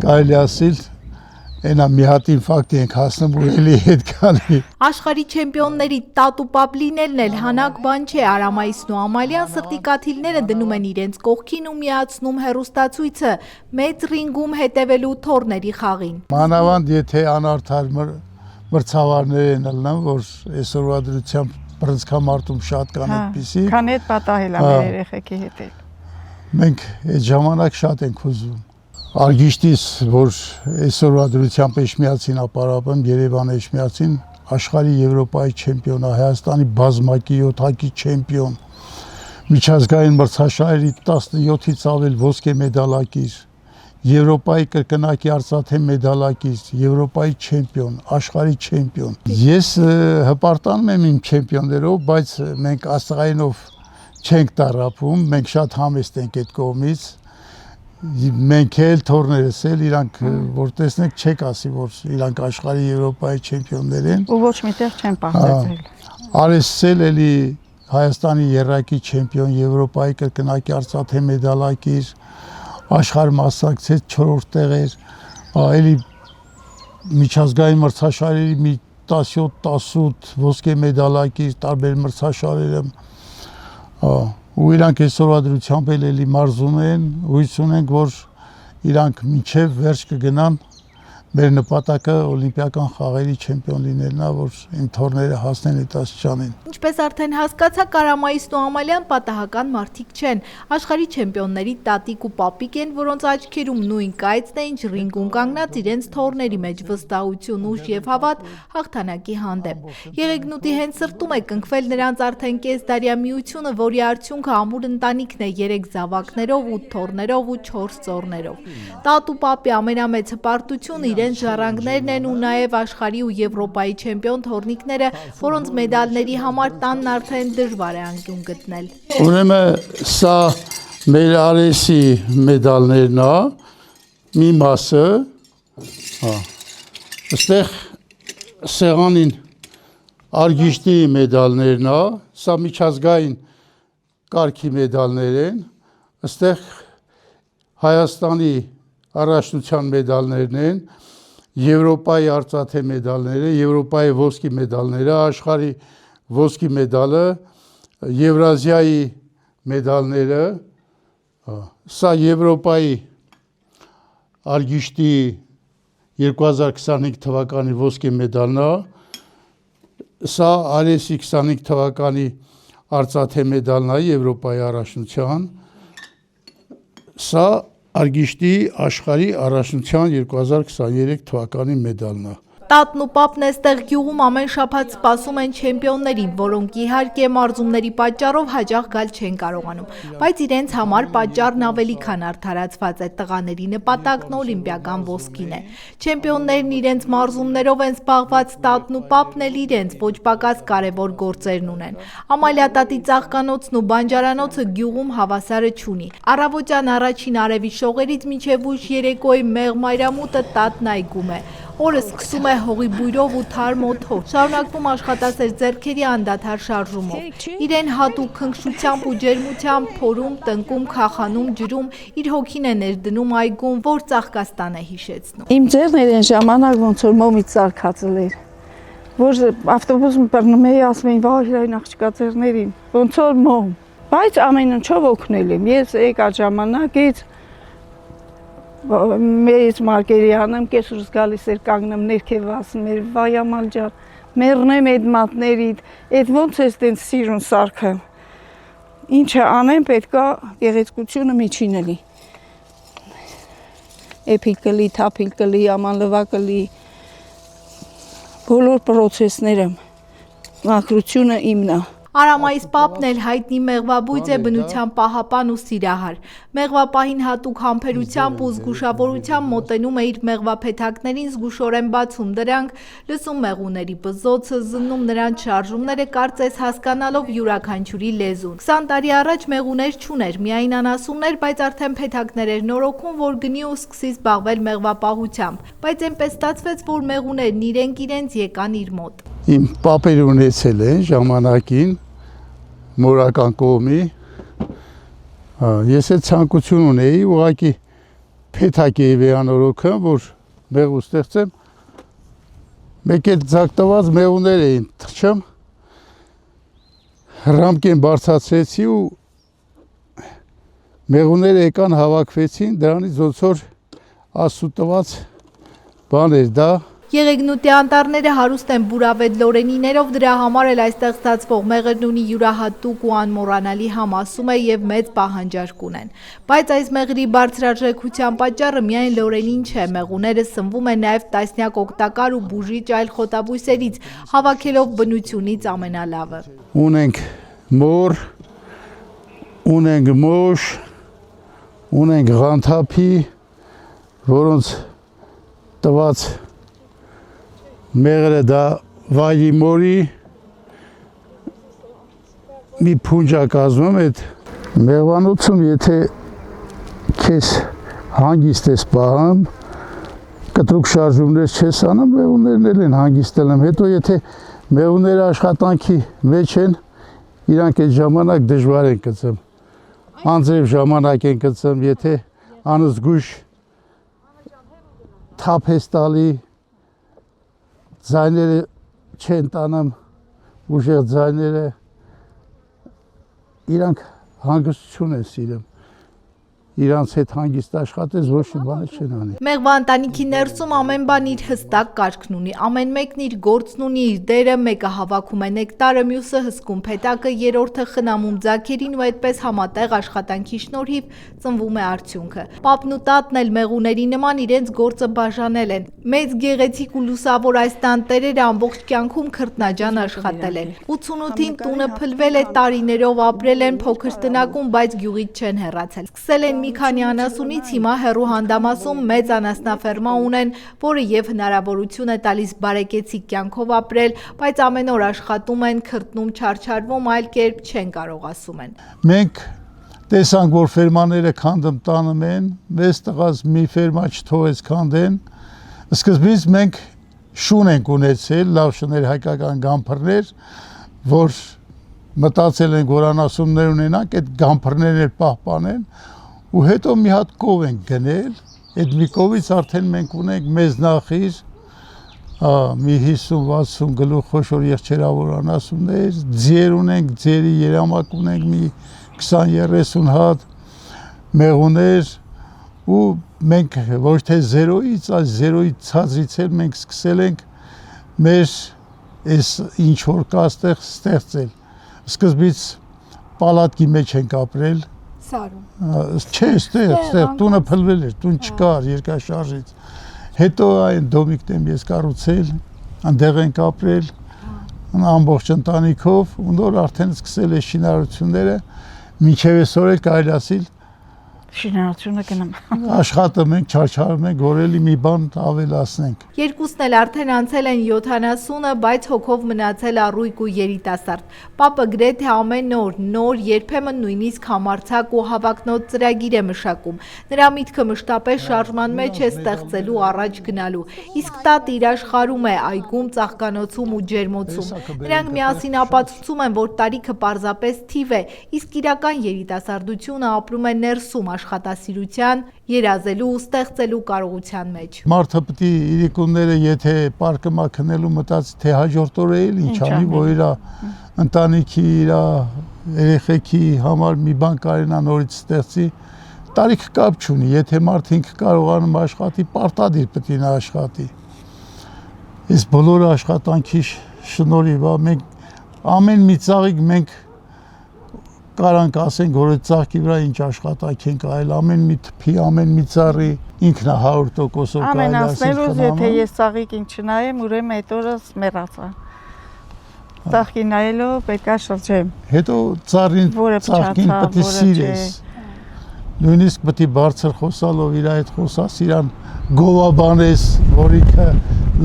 կարելի ասել Այնա մի հատ ինֆակտ ենք հասնում ու էլի հետ գալի։ Աշխարհի չեմպիոնների տատուպապ լինելն էլ հանակ բան չէ, Արամայիսն ու Ամալյան սրտի կաթիլները դնում են իրենց կողքին ու միացնում հեռուստացույցը մեծ ռինգում հետևելու թորների խաղին։ Մանավանդ եթե անարդար մրցավարներ են ելնում, որ այսօրվա դրությամբ բռնցքամարտում շատ կան այդպիսի։ Քան այդ պատահել է մեր երեխեքի հետ։ Մենք այդ ժամանակ շատ ենք ուզում։ Արգիշտից, որ այսօրվա դրությամբ էշմիացին ապարապում, Երևան էշմիացին, աշխարհի Եվրոպայի չեմպիոն, Հայաստանի բազմակի 7-ակի չեմպիոն, միջազգային մրցաշարերի 17-ից ավել ոսկե մեդալակիր, Եվրոպայի կրկնակի արծաթե մեդալակիր, Եվրոպայի չեմպիոն, աշխարհի չեմպիոն։ Ես հպարտանում եմ իմ չեմպիոններով, բայց մենք աստղայինով չենք տարապում, մենք շատ համեստ ենք այդ կողմից։ Մենք էլ թորներս էլ իրանք որ տեսնեք չեք ասի որ իրանք աշխարհի Եվրոպայի չեմպիոններ են ու ոչ միտեղ չեն պարտեցել։ Արեսել էլի Հայաստանի երրակի չեմպիոն, Եվրոպայի կրկնակի արծաթե մեդալակիր, աշխարհ մասնակցեց 4-րդ տեղեր, էլի միջազգային մրցաշարերի մի 17-18 ոսկե մեդալակիր տարբեր մրցաշարերում ու իրանք այսօրվա դրությամբ էլի մարզում են, հույս ունենք, որ իրանք մինչև վերջ կգնան մեր նպատակը օլիմպիական խաղերի չեմպիոն լինելն է, որ այն թորները հասնեն այդ աստիճանին։ Ինչպես արդեն հասկացաք, Արամայիսն ու Ամալյան պատահական մարդիկ չեն։ Աշխարհի չեմպիոնների տատիկ ու պապիկ են, որոնց աչքերում նույն կայծն է, ինչ ռինգում կանգնած իրենց թորների մեջ վստահություն, ուժ եւ հավատ հաղթանակի հանդեպ։ Եղեգնուտի հենց սրտում է կնքվել նրանց արդեն կեսդարյա միությունը, որի արդյունքը ամուր ընտանիքն է 3 զավակներով, 8 թորներով ու 4 ծոռներով։ Տատու պապի ամենամեծ հպարտությունը իրենց ժառանգներն են ու նաև աշխարհի ու Եվրոպայի չեմպիոն թորնիկները, որոնց մեդալների համար տանն արդեն դժվար է անկյուն գտնել։ Ուրեմն սա մեր Արեսի մեդալներն է, մի մասը, այստեղ սեղանին Արգիշտի մեդալներն է, սա միջազգային կարգի մեդալներ են, այստեղ Հայաստանի առաջնության մեդալներն են, Եվրոպայի արծաթե մեդալները, Եվրոպայի ոսկի մեդալները, աշխարհի ոսկի մեդալը, Եվրազիայի մեդալները, սա Եվրոպայի Արգիշտի 2025 թվականի ոսկի մեդալն է, սա Արեսի 25 թվականի արծաթե մեդալն է Եվրոպայի առաջնության, սա Արգիշտի աշխարհի առաջնության 2023 թվականի մեդալն է։ Տատն ու պապն էստեղ գյուղում ամեն շաբաթ սպասում են չեմպիոններին, որոնք իհարկե մարզումների պատճառով հաճախ գալ չեն կարողանում, բայց իրենց համար պատճառն ավելի քան արդարացված է, տղաների նպատակն օլիմպիական ոսկին է։ Չեմպիոններն իրենց մարզումներով են զբաղված, տատն ու պապն էլ իրենց ոչ պակաս կարևոր գործերն ունեն։ Ամալիա տատի ծաղկանոցն ու բանջարանոցը գյուղում հավասարը չունի։ Առավոտյան առաջին արևի շողերից մինչև ուշ երեկոյի մեղ մայրամուտը տատն այգում է։ Օրը սկսում է հողի բույրով ու թարմ օդով, շարունակվում աշխատասեր ձեռքերի անդադար շարժումով։ Իրեն հատուկ քնքշությամբ ու ջերմությամբ փորում, տնկում, քախանում, ջրում, իր հոգին է ներդնում այգում, որ Ծաղկաստան է հիշեցնում։ Իմ ձեռները այն ժամանակ ոնց որ մոմից ծալքացել էր, որ ավտոբուսում բռնում էի, ասում էին՝ «Վայ, այն աղջկա ձեռներին, ոնց որ մոմ»։ Բայց ամեն ինչով օգնել եմ։ Ես եկա ժամանակից մեծ Մարգերյանım կեսուրս գալիս էր կանգնում ներքև ասում էր վայ Ամալ ջան մեռնեմ այդ մատներիդ այդ ոնց է տենց սիրուն սարքը ինչը անեմ պետքա գեղեցկությունը միջին էլի էփիկ կլի թափիկ կլի ամանլվա կլի բոլոր process-ները մաքրությունը իմն է Արամայիս պապն էլ հայտնի մեղվաբույծ է բնության պահապան ու սիրահար։ Մեղվապահին հատուկ համբերությամբ ու զգուշավորությամբ մոտենում է իր մեղվափեթակներին, զգուշորեն բացում դրանք, լսում մեղուների բզոցը, զննում նրանց շարժումները, կարծես հասկանալով յուրաքանչյուրի լեզուն։ 20 տարի առաջ մեղուներ չուներ, միայն անասուններ, բայց արդեն փեթակներ էր նորոգում, որ գնի ու սկսի զբաղվել մեղվապահությամբ։ Բայց այնպես ստացվեց, որ մեղուներն իրենց եկան իր մոտ։ Իմ պապերը ունեցել են ժամանակին մորական կողմի, ես այդ ցանկություն ունեի ուղղակի Փեթակեևի անորոքը, որ մեղու ստեղծեմ, մեկ էլ ձակտված մեղուներ էին թրջում, ռամկեն բարձացրեցի ու մեղուները եկան հավաքվեցին, դրանից ոնց որ Աստծո տված բան էր դա։ Եղեգնուտի անտառները հարուստ են բուրավետ լորենիներով, դրա համար էլ այստեղ ստացվող մեղրն ունի յուրահատուկ ու անմոռանալի համ, ասում է, եւ մեծ պահանջարկ ունեն։ Բայց այս մեղրի բարձրարժեքության պատճառը միայն լորենին չէ, մեղուները սնվում են նաեւ տասնյակ օգտակար ու բուժիչ այլ խոտաբույսերից, հավաքելով բնությունից ամենալավը։ Ունենք մոր, ունենք մոշ, ունենք ղանթափի, որոնց տված մեղրը դա վայրի մորի մի փունջա կազմում այդ մեղվանոցում, եթե քեզ հանգիստ ես պահում, կտրուկ շարժումներ չես անում, մեղուներն էլ են հանգիստել եմ, հետո եթե մեղուները աշխատանքի մեջ են, իրանք այդ ժամանակ դժվար են գծում, անձրև ժամանակ են գծում, եթե անզգույշ թափ ես տալի, ձայները չեն տանում, ուժեղ ձայները, իրանք հանգստություն են սիրում, իրանց հետ հանգիստ աշխատես, ոչ մի բան չեն անի։ Մեղվա ընտանիքի ներսում ամեն բան իր հստակ կարգն ունի, ամեն մեկն իր գործն ունի, իր դերը, մեկը հավաքում է նեկտարը, մյուսը հսկում փեթակը, երրորդը խնամում ձագերին ու այդպես համատեղ աշխատանքի շնորհիվ ծնվում է արդյունքը։ Պապն ու տատն էլ մեղուների նման իրենց գործը բաժանել են։ Մեծ գեղեցիկ ու լուսավոր այս տանտերերը ամբողջ կյանքում քրտնաջան աշխատել են։ 88-ին տունը փլվել է, տարիներով ապրել են փոքր տնակում, բայց գյուղից չեն հեռացել։ Սկսել են մի քանի անասունից, հիմա հեռու հանդամասում մեծ անասնաֆերմա ունեն, որը եւ հնարավորություն է տալիս բարեկեցիկ կյանքով ապրել, բայց ամեն օր աշխատում են, քրտնում, չարչարվում, այլ կերպ չեն կարող, ասում են։ Մենք տեսանք, որ ֆերմաները քանդում տանում են, մեզ տղաց մի ֆերմա չթողեց քանդեն, սկզբից մենք շուն ենք ունեցել, լավ շներ, հայկական գամփրներ, որ մտածել ենք, որ անասուններ ունենանք, այդ գամփրներն էլ պահպանեն, ու հետո մի հատ կով ենք գնել, այդ մի կովից արդեն մենք ունենք մեզ նախիր, մի 50-60 գլուխ խոշոր եղջերավոր անասուններ, ձիեր ունենք, ձիերի երամակ ունենք մի 20-30 հատ, մեղուներ, ու մենք ոչ թե զերոյից, այս զերոյի ցածրից էլ մենք սկսել ենք մեր այս ինչ որ կա ստեղծել։ Սկզբից պալատքի մեջ ենք ապրել, չէ, ստեղ, տունը փլվել էր, տուն չկար երկաշարժից, հետո այն դոմիկն եմ ես կառուցել, այնտեղ ենք ապրել, ամբողջ ընտանիքով, ու նոր արդեն սկսել է շինարարությունները, մինչև այսօր էլ կարելի ասել շինարարությունը գնամ։ Աշխատում ենք, չարչարում ենք, որելի մի բան ավելացնենք։ Երկուսն էլ արդեն անցել են 70-ը, բայց հոգով մնացել առույգ ու երիտասարդ։ Պապը գրեթե ամեն օր նոր, երբեմն նույնիսկ համարձակ ու հավակնոտ ծրագիր է մշակում։ Նրա միտքը մշտապես շարժման մեջ է, ստեղծելու, առաջ գնալու։ Իսկ տատը իր աշխարհում է, այգում, ծաղկանոցում ու ջերմոցում։ Նրանք միասին ապացուցում են, որ տարիքը պարզապես թիվ է, իսկ իրական երիտասարդությունը ապրում է ներսում, աշխատասիրության, երազելու ու ստեղծելու կարողության մեջ։ Մարդը պետք է իրիկունները, եթե պարկը մաքնելու մտածի, թե հաջորդ օրը էլ ինչ անի, որ իր ընտանիքի, իր երեխեքի համար մի բան կարենա նորից ստեղծի, տարիքը կապ չունի, եթե մարդ ինքը կարողանում աշխատի, պարտադիր պետք է նա աշխատի։ Այս բոլոր աշխատանքի շնորհիվ մենք ամեն մի ծաղիկ մենք կարանք ասենք, որ այդ ծաղկի վրա ինչ աշխատանք ենք այլ, ամեն մի թփի, ամեն մի ծառի ինքն է 100%-ով ամեն ասներուց, եթե ես ծաղիկին չնայեմ, ուրեմն այդ օրը մեռածա։ Ծաղկի նայելով պետք է շրջեմ։ Հետո ծառին ծաղկին պետք է սիրես։ Նույնիսկ պետք է բարձր խոսալով իր այդ խոսաս, իրան գովաբանես, որ ինքը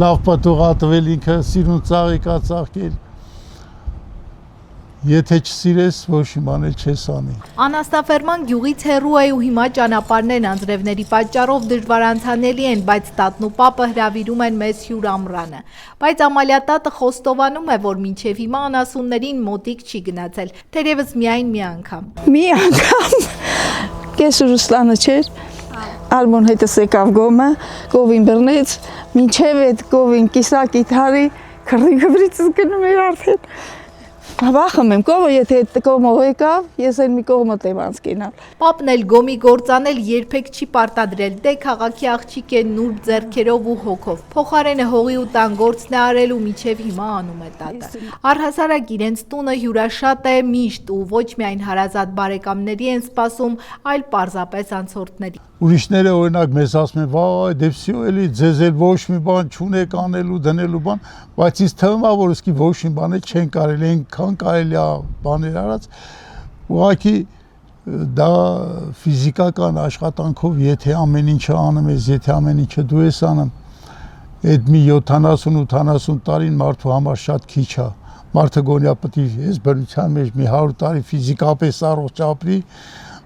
լավ պատող ատվել, ինքը սիրուն ծաղիկ է ծաղկել։ Եթե չսիրես, ոչ մի բան էլ չես անի։ Անասնաֆերման գյուղից հեռու է ու հիմա ճանապարհներն անձրևների պատճառով դժվար անցանելի են, բայց տատն ու պապը հրավիրում են մեզ հյուր ամռանը։ Բայց Ամալիա տատը խոստովանում է, որ մինչև հիմա անասուններին մոտիկ չի գնացել, թերևս միայն մի անգամ։ Մի անգամ կես Ռուսլանը չէր, Ալմոն հետս եկավ գոմը, գովին բռնեց, մինչև այդ գովին կիսակի թարի քրդիկը գնում էր արդեն։ Վախում եմ, կողը եթե այդ կողմով եկավ, ես էլ մի կողմը տեմ անցկենալ։ Պապն էլ գոմի գործանել երբեք չի պարտադրել, դե քաղաքի աղջիկ է նուրբ ձեռքերով ու հոգով։ Փոխարենը հողի ու տան գործն է արել ու միջև հիմա անում է տատը։ Առհասարակ իրենց տունը հյուրաշատ է միշտ ու ոչ միայն հարազատ բարեկամների են սպասում, այլ պարզապես անցորդների։ Ուրիշները օրինակ մեզ ասում են, վայ, դե վсё էլի ձեզ էլ ոչ մի բան չունեք անելու, դնելու բան, բայց ինձ թվում է, որ իսկի ոչ մի բան չեն կարելի, այնքան կարելի է բաներ արած, ուղղակի դա ֆիզիկական աշխատանքով, եթե ամեն ինչը անում ես, եթե ամեն ինչը դու ես անում, այդ մի 70-80 տարին մարդու համար շատ քիչ է։ Մարդը գոնյա պետք է այս բնության մեջ մի 100 տարի ֆիզիկապես առողջ ապրի,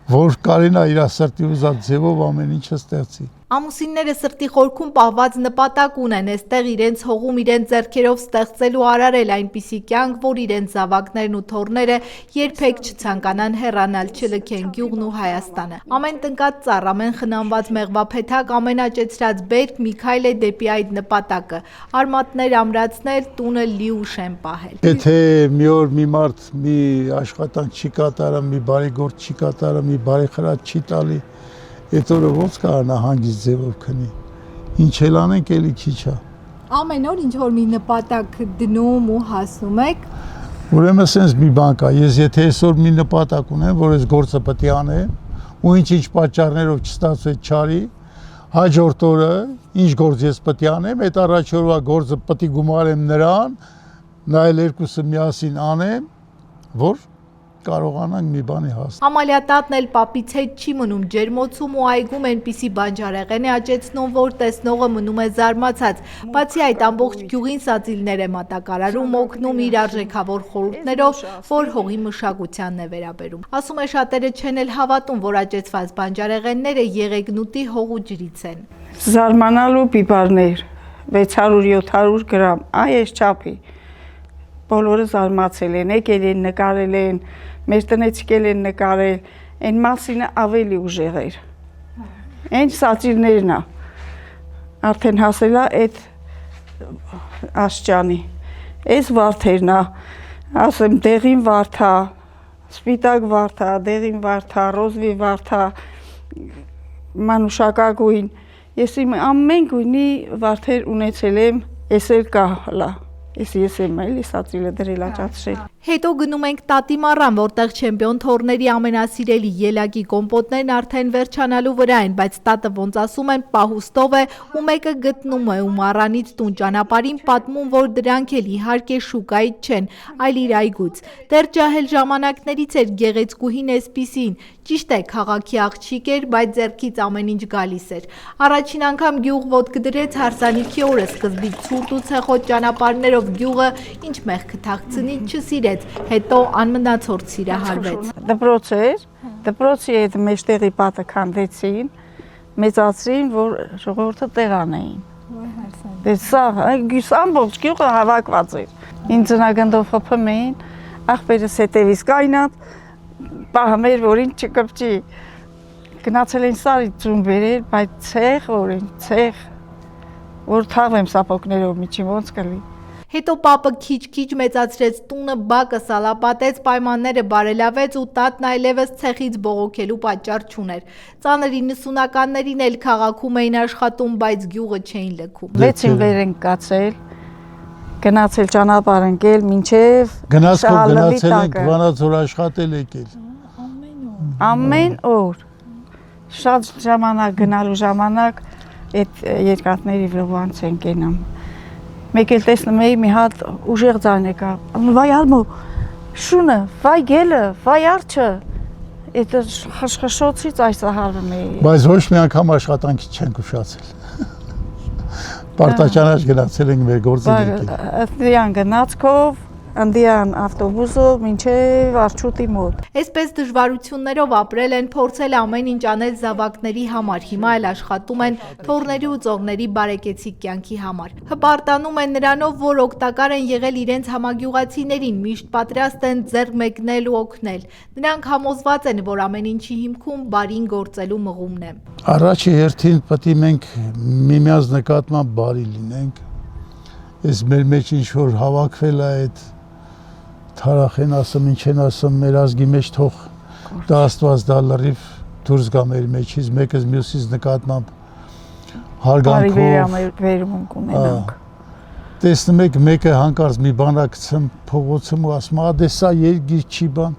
որ կարենա իր սրտի ուզած ձևով ամեն ինչը ստեղծի։ Ամուսինները սրտի խորքում պահված նպատակ ունեն, այստեղ իրենց հողում իրենց ձեռքերով ստեղծել ու արարել այնպիսի կյանք, որ իրենց զավակներն ու թոռները երբեք չցանկանան հեռանալ, չլքեն գյուղն ու Հայաստանը։ Ամեն տնկած ծառ, ամեն խնամված մեղվափեթակ, ամեն աճեցրած բերք մի քայլ է դեպի այդ նպատակը։ Արմատներ ամրացնել, տունը լի ու շեն պահել։ Եթե մի օր մի մարդ մի աշխատանք չի կատարում, մի բարի գործ չի կատարում, մի բարի խրատ չի տալի, այդ օրը ոնց կարողանա հանգիստ ձևով քնի։ Ինչ էլ անենք, էլի քիչ է։ Ամեն օր ինչ որ մի նպատակ դնում ու հասնում եք։ Ուրեմն sense մի բան կա, ես եթե այսօր մի նպատակ ունեմ, որ այս գործը պետք է անեմ, ու ինչ պատճառներով չստացվեց չարի, հաջորդ օրը ինչ գործ ես պետք է անեմ, այդ առաջ օրվա գործը պետք է գումարեմ նրան, նայել երկուսը միասին անեմ, որ կարողանանք մի բանի հասնել։ Ամալիատատն էլ պապից հետ չի մնում, ջերմոցում ու այգում այնպիսի բանջարեղեն է աճեցնում, որ տեսնողը մնում է զարմացած։ Բացի այդ, ամբողջ գյուղին սածիլներ է մատակարարում, օգնում իր արժեքավոր խորհուրդներով, որ հողի մշակությանն է վերաբերում։ Ասում է, շատերը չեն էլ հավատում, որ աճեցված բանջարեղենները եղեգնուտի հող ու ջրից են։ Զարմանալու բիբարներ 600-700 գրամ, այս չափի։ Բոլորը զարմացել են, եկել են, նկարել են, մեր տնեցիկել են նկարել, այն մասինը ավելի ուժեղ էր։ Այն սածիլներն է, արդեն հասել է այդ աշճանի, այս վարդերն է, ասեմ դեղին վարդա, սպիտակ վարդա, դեղին վարդա, ռոզվի վարդա, մանուշակագույն, ես իմ ամեն գույնի վարդեր ունեցել եմ, ես էլ կա հլա։ Ես եմ էլի սածիլը դրել աճացրել։ Հետո գնում ենք Տատի մառան, որտեղ չեմպիոն թոռների ամենասիրելի ելակի կոմպոտներն արդեն վերջանալու վրա են, բայց տատը ոնց ասում են, պահուստով է ու մեկը գտնում է ու մառանից տուն ճանապարհին պատմում, որ դրանք էլ իհարկե շուկայից չեն, այլ իր այգուց։ Դեռ ջահել ժամանակներից էր գեղեցկուհին էսպիսին, ճիշտ է, քաղաքի աղջիկ էր, բայց ձեռքից ամեն ինչ գալիս էր։ Առաջին անգամ գյուղ ոտք դրեց հարսանիքի օրը, սկզբից ցուրտ ու ցեխոտ ճանապարհներով գյուղը ինչ մեղքը թաքցնի չսիրեց, հետո անմնացորդ սիրահարվեց։ Դպրոց էր, դպրոցի այդ մեջտեղի պատը քանդեցին, մեծացրին, որ ժողովուրդը տեղ անեին։ Դե սա ամբողջ գյուղը հավաքված էր։ Ինձ ծնագնդով խփում էին, աղբերս հետևից կայնած, պահում էր, որ ինձ չկպչի։ Գնացել են սարի ծուն բերել, բայց ցեխ, որ թաղեմ սապոկներով միջին ոնց կլի։ Հետո պապը քիչ-քիչ մեծացրեց տունը, բակը սալապատեց, պայմանները բարելավեց ու տատն այլևս ցեխից բողոքելու պատճառ չուներ։ Ծանր 90-ականներին էլ քաղաքում էին աշխատում, բայց գյուղը չէին լքում։ 6-ին վեր են կացել, գնացել ճանապարհ ընկել, մինչև գնացել ենք Վանաձոր աշխատել եկել։ Ամեն օր։ Շատ ժամանակ գնալու ժամանակ այդ երկաթների վրա ոնց են կենամ։ Մեկ էլ տեսնում էի մի հատ ուժեղ ձայն եկավ։ Վայ ալմո, շունը, վայ գելը, վայ արջը։ Այդ խշխշոցից այսահարվում էի։ Բայց ոչ մի անգամ աշխատանքի չենք ուշացել։ Պարտաճանաչ գնացել ենք մեր գործը եկել։ Դրան գնացքով Անդիան ավտոբուսով մինչև Արչուտի մոտ։ Այսպես դժվարություններով ապրել են, փորձել ամեն ինչ անել զավակների համար, հիմա էլ աշխատում են թոռների ու ծողների բարեկեցիկ կյանքի համար։ Հպարտանում են նրանով, որ օգտակար են եղել իրենց համագյուղացիներին, միշտ պատրաստ են ձեռք մեկնել ու օգնել։ Նրանք համոզված են, որ ամեն ինչի հիմքում բարին գործելու մղումն է։ Առաջի հերթին պետք է մենք միմյանց նկատմամբ բարի լինենք։ Այս մեր մեջ ինչ որ հավաքվել է այդ թարախեն ասում, ինչ են ասում, մեր ազգի մեջ թող դա Աստված դա լրիվ դուրս գա մեր մեջից, մեկը մյուսից նկատմամբ հարգանքով վերումունք ունենանք։ Տեսնում եք մեկը հանկարծ մի բան ակցում փողոցում ու ասում, «Ադե սա երգիր չի բան»։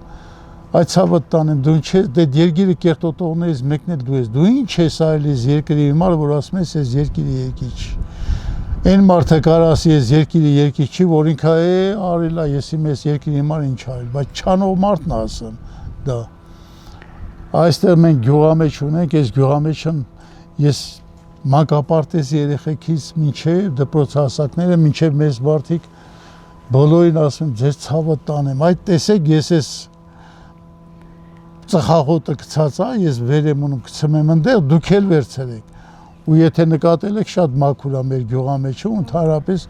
Այդ ցավը տանեմ, դու ինչ ես, դե երգիրը կերտոտողներից մեկն էլ դու ես։ Դու ինչ ես այլ ես երկրի հիմար, որ ասում ես ես երկրի երկիչ։ Այն մարդը կարող ասի ես երկրի երկիչ չի, որ ինքը արել է, ես իմ ես երկրի հիմար ինչ արել, բայց չանող մարդն է ասում դա։ Այստեղ մենք գյուղամեջ ունենք, այս գյուղամեջը ես մանկապարտեզի երեխեքից մինչև դպրոցահասակները, մինչև մեծ մարդիկ բոլորին ասում ձեզ ցավը տանեմ։ Այդ տեսեք ես ես ծխախոտը գցած է, ես վեր եմ ունում գցում եմ ընդեղ, դուք էլ վերցրեք։ Ու եթե նկատել եք շատ մաքուր է մեր գյուղամեջը, ընդհանրապես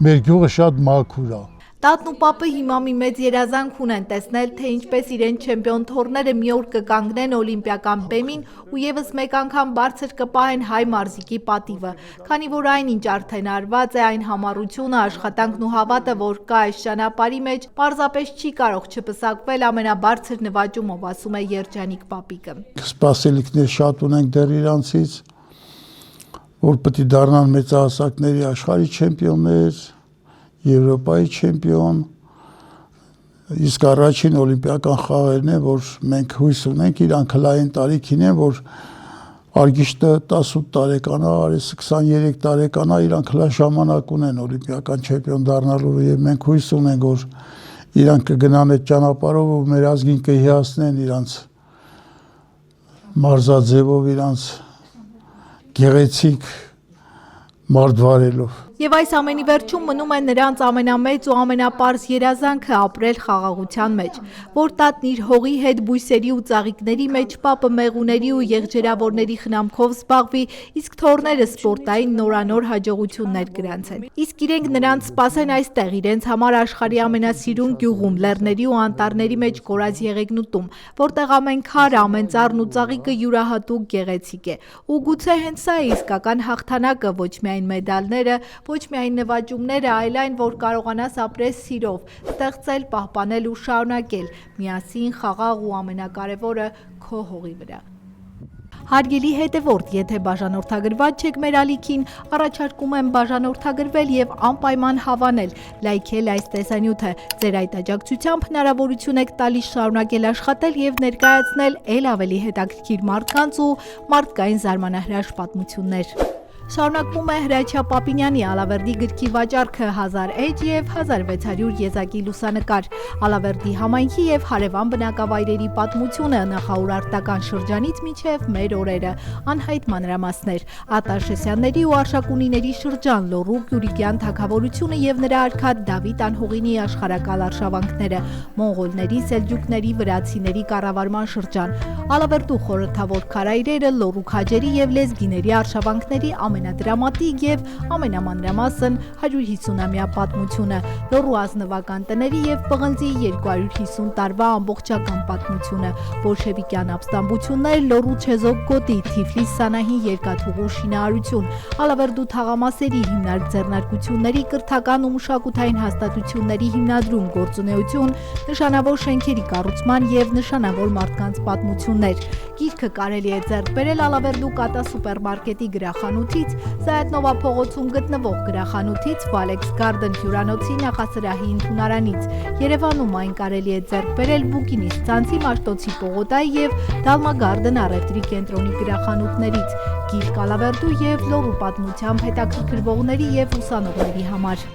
մեր գյուղը շատ մաքուր է։ Տատն ու պապը հիմա մի մեծ երազանք ունեն տեսնել, թե ինչպես իրենց չեմպիոն թոռները մի օր կկանգնեն օլիմպիական բեմին ու եւս մեկ անգամ բարձր կպահեն հայ մարզիկի պատիվը, քանի որ այն ինչ արդեն արված է, այն համառությունը, աշխատանքն ու հավատը, որ կա այս ճանապարհի մեջ, պարզապես չի կարող չպսակվել ամենաբարձր նվաճումով, ասում է Երջանիկ պապիկը։ Սպասելիքներ շատ ունենք դեռ իրանցից, որ պետք է դառնան մեծահասակների աշխարհի չեմպիոններ, Եվրոպայի չեմպիոն, իսկ առաջին օլիմպիական խաղերն են, որ մենք հույս ունենք, իրանք հլային տարիքին են, որ Արգիշտը 18 տարեկան է, Արեսը 23 տարեկան է, իրանք հլա ժամանակ ունեն օլիմպիական չեմպիոն դառնալու եւ մենք հույս ունենք, որ իրանք կգնան այդ ճանապարհով ու մեր ազգին կհիասնեն իրանց մարզաձևով, իրանց գեղեցիկ մարդ վարելով։ Եվ այս ամենի վերջում մնում է նրանց ամենամեծ ու ամենապարզ երազանքը ապրել խաղաղության մեջ, որ տատն իր հողի հետ բույսերի ու ծաղիկների մեջ, պապը մեղուների ու եղջերավորների խնամքով զբաղվի, իսկ թոռները սպորտային նորանոր հաջողություններ գրանցեն։ Իսկ իրենք նրանց սպասեն այստեղ, իրենց համար աշխարհի ամենասիրուն գյուղում, լեռների ու անտառների մեջ կորած Եղեգնուտում, որտեղ ամեն քար, ամեն ծառն ու ծաղիկը յուրահատուկ գեղեցիկ է։ Ու գուցե հենց սա է իսկական հաղթանակը, ոչ միայն մեդալները, ոչ միայն նվաճումները, այլ այն, որ կարողանաս ապրել սիրով, ստեղծել, պահպանել ու շարունակել, միասին խաղաղ ու ամենակարևորը քո հողի վրա։ Հարգելի հետևորդ, եթե բաժանորդագրված չեք մեր ալիքին, առաջարկում եմ բաժանորդագրվել եւ անպայման հավանել, լայքել այս տեսանյութը։ Ձեր այդ աջակցությամբ հնարավորություն եք տալիս շարունակել աշխատել եւ ներկայացնել ել ավելի հետաքրքիր մարդկանց ու մարդկային զարմանահրաշ պատմություններ։ Շարունակվում է Հրաչյա Պապինյանի Ալավերդի գրքի վաճառքը 1000 էջ եւ 1600 եզակի լուսանկար, Ալավերդի համայնքի եւ հարևան բնակավայրերի պատմությունը նախաուրարտական շրջանից մինչեւ մեր օրերը, անհայտ մանրամասներ, Ատաշեսյանների ու Արշակունիների շրջան, Լոռու Գյուրիկյան թագավորությունը եւ նրա արքա Դավիթ անհողինի աշխարհակալ արշավանքները, մոնղոլների, սելջուկների, վրացիների կառավարման շրջան, Ալավերդու խորհրդավոր քարայրերը, Լոռու քաջերի եւ լեզգիների արշավանքների ամենադրամատիկ եւ ամենամանրամասն 150-ամյա պատմությունը, Լոռու ազնվական տների եւ պղնձի 250 տարվա ամբողջական պատմությունը, բոլշևիկյան ապստամբություններ, Լոռու չեզոք գոտի, Թիֆլիս Սանահին երկաթուղու շինարարություն, Ալավերդու թաղամասերի հիմնարկ ձեռնարկությունների կրթական ու մշակութային հաստատությունների հիմնադրում, գործունեություն, նշանավոր շենքերի կառուցման եւ նշանավոր մարդկանց պատմություններ։ Գիրքը կարելի է ձեռք բերել Ալավերդու Կատա սուպերմարկետի գրախանութից, Զայաթնովա փողոցում գտնվող գրախանութից, Valex Garden հյուրանոցի նախասրահի ընդունարանից։ Երևանում այն կարելի է ձեռք բերել Բուկինիստ ցանցի Մաշտոցի պողոտայի եւ Դալմա Garden առևտրի կենտրոնի գրախանութներից։ Գիրք Ալավերդու եւ Լոռու պատմությամբ հետաքրքրվողների եւ ուսանողների համար։